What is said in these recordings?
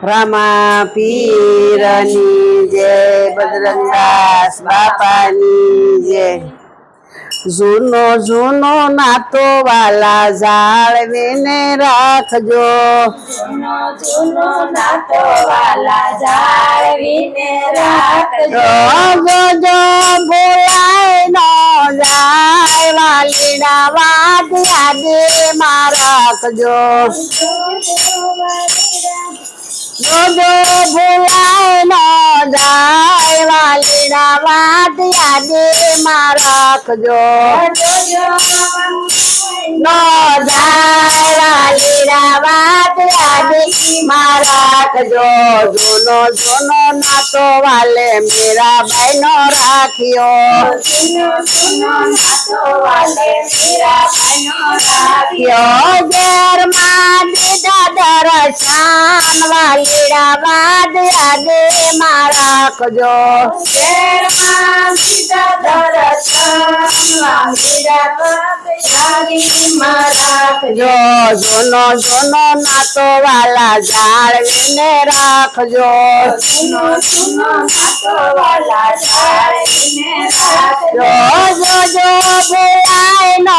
રામા પીરની જય, બજરંગદાસ બાપાની જય। જૂનો જૂનો નાતો વાલા જાળવીને રાખજો, જૂનો જૂનો નાતો વાલા જાળવીને રાખજો। જોજો ભૂલાય ન જાય, વાલીડા વાત યાદીમાં રાખજો। જોજો ભૂલાય ન જાય, વાલીડા વાત યાદીમાં રાખજો। ન જાય વાલીડા વાત યાદીમાં રાખજો। જૂનો જૂનો નાતો વાલે મીરાબાઈ નો રાખ્યો, જૂનો જૂનો નાતો વાલે મીરાબાઈ નો રાખ્યો। ઘેરમાં દીધા દર્શન, વાલીડા વાત યાદીમાં રાખજો। ઘેરમાં દીધા દર્શન, વાલીડા વાત યાદીમાં રાખજો। જૂનો જૂનો નાતો વાલા જાળવીને રાખજો, જૂનો જૂનો નાતો વાલા જાળવીને રાખજો। જોજો ભૂલાય ન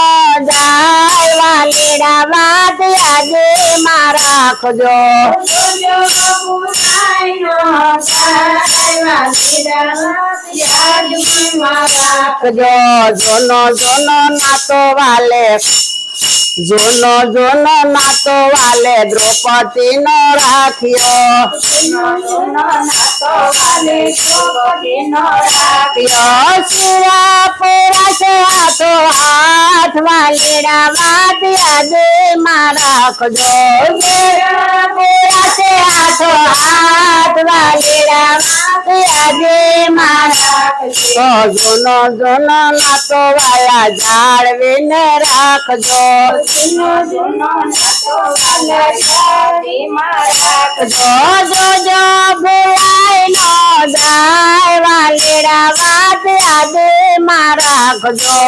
જાય, વાલીડા વાત યાદીમાં રાખજો। જોજો ભૂલાય ન જાય, વાલીડા વાત યાદીમાં રાખજો। જૂનો જૂનો નાતો વાલે, જૂનો જૂનો નાતો વાલે દ્રૌપદી નો રાખ્યો, જૂનો જૂનો નાતો વાલે દ્રૌપદીનો રાખ્યો। શિરાપુરા છે હાથો હાથ, વાલીડા વાત યાદીમાં રાખજો। શિરાપુરા છે હાથો હાથ, વાલીડા વાત યાદીમાં રાખજો। જૂનો જૂનો નાતો વાલા જાળવીને રાખજો, જૂનો જૂનો નાતો વાલા જાળવીમાં રાખજો। જોજો ભૂલાય ન જાય, વાલીડા વાત યાદીમાં રાખજો।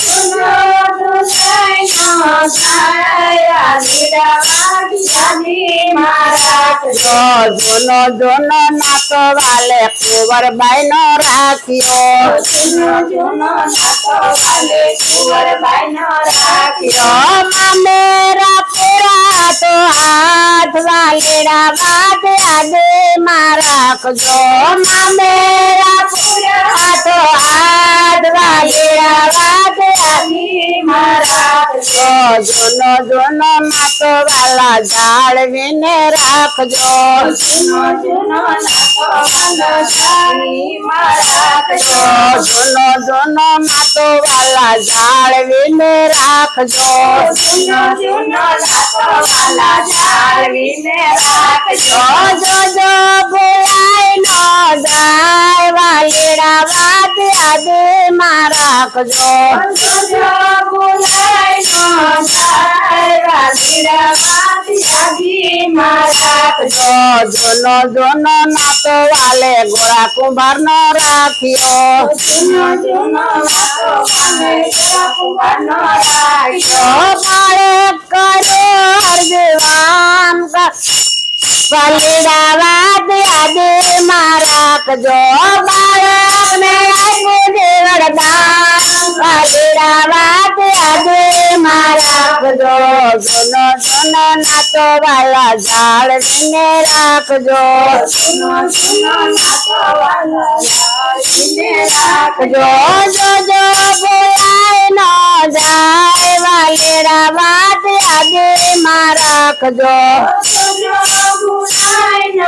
જૂનો ભૂલાય ન જાય, વાલીડા વાત યાદીમાં રાખજો। જૂનો જૂનો નાતો વાલે કુંવરબાઈ નો રાખ્યો, જૂનો જૂનો નાતો વાલે કુંવરબાઈનો રાખ્યો। મામેરા પૂરા તો હાથ, વાલીડા વાત યાદીમાં રાખજો। મામેરા પૂરા તો હાથ, વાલીડા વાત યાદીમાં રાખજો। જૂનો જૂનો નાતો વાલા જાળવીને રાખજો, જૂનો જૂનો નાતો વાલા જાળવીમાં રાખજો। જૂનો જૂનો નાતો વાલા જાળવીને રાખજો। જૂનો જૂનો નાતો વાલા જાળવીને રાખજો। જોજો ભૂલાય ન જાય, વાલીડા વાત યાદીમાં રાખજો। જોજો ભૂલાય ન જાય, વાલીડા વાત યાદીમાં રાખજો। જૂનો જૂનો નાતો વાલે ગોળા કુંભાર નો રાખ્યો, જૂનો જૂનો નાતો વાલે ગોળા કુંભારનો રાખ્યો। બાળક કર્યો અરજવાન, વાલીડા વાત યાદીમાં રાખજો। બાળકને આપ્યું છે વરદાન, વાલીડા વાત યાદીમાં રાખજો। જૂનો જૂનો નાતો વાલા જાળવીને રાખજો, જૂનો જૂનો નાતો વાલા જાળવીને રાખજો। જોજો ભૂલાય ન જાય, વાલીડા વાત યાદીમાં રાખજો। જોજો ભૂલાય ન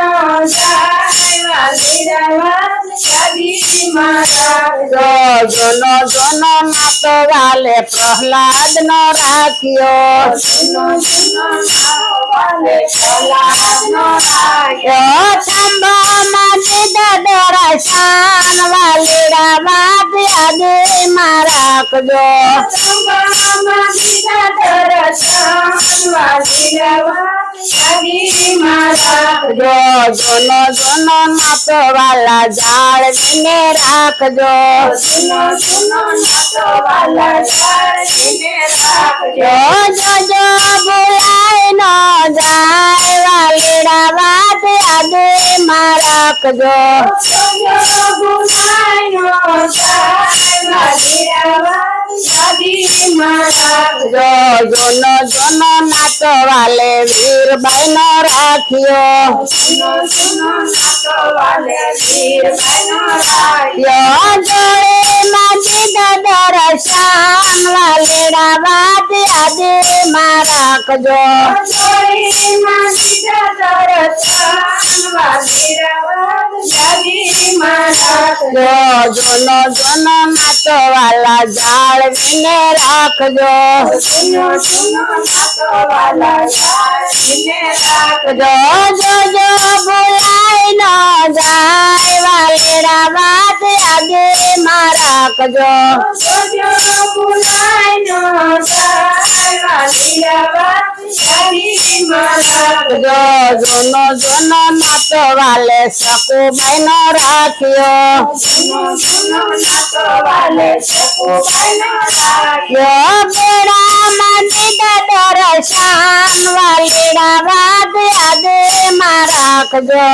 જાય, વાલીડા વાત યાદીમાં રાખજો। જૂનો જૂનો નાતો વાલે પ્રહલાદ નો રાખ્યો, જૂનો જૂનો નાતો વાલે પ્રહલાદનો રાખ્યો। થંભામાં દીધા દર્શન, વાલીડા વાત યાદીમાં રાખજો। સંભાળમાં દીધા દર્શન, વાલીડા વાત યાદીમાં રાખજો। જૂનો જૂનો નાતો વાલા જાળવીને રાખજો। જૂનો જૂનો નાતો વાલા જાળવીને રાખજો। જોજો ભૂલાય ન જાય, વાલીડા વાત યાદીમાં રાખજો જો જોનો જોનો નાતો વાલે વીરબાઈ નો રાખ્યો યો જોડેમાં દીધા દર્શન વાલેડા વાત યાદીમાં રાખજો જો જોનો જોનો નાતો વાલા જાળવીને રાખજો જો જો જો બોલાય ન જાય વાલેડા વાત યાદીમાં રાખજો જો જોનો જોનો નાતો વાલે સકુબાઈ નો રાખ્યો યો બેડામાં દીધા દર્શન વાલેડા વાત યાદીમાં રાખજો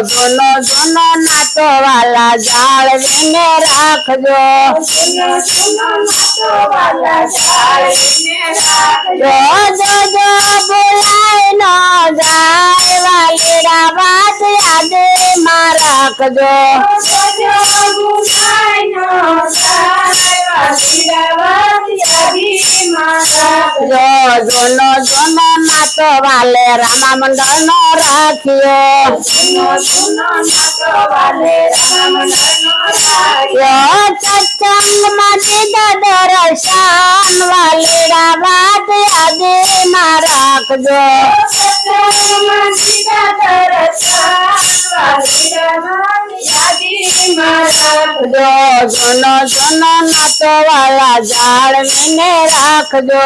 જોનો જોનો નાતો વાલા જાળવીને રાખજો જો જો જો બોલાય ન જાય વાલેડા વાત યાદીમાં રાખજો જો જોનો જોનો નાતો વાલે રામા મંડળ નો રાખ્યો યો સત્સંગમાં દીધા દર્શન વાલેડા વાત યાદીમાં રાખજો જો જોનો જોનો નાતો વાલા જાળવીને રાખજો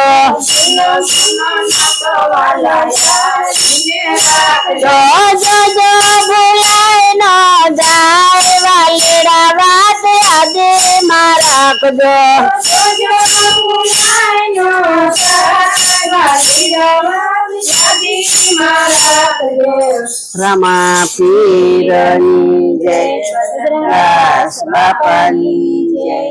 જો જો જો બોલાય ન જાય વાલેડા વાત યાદીમાં રાખજો રમા પીરની જય, દાસ બાપાની જય.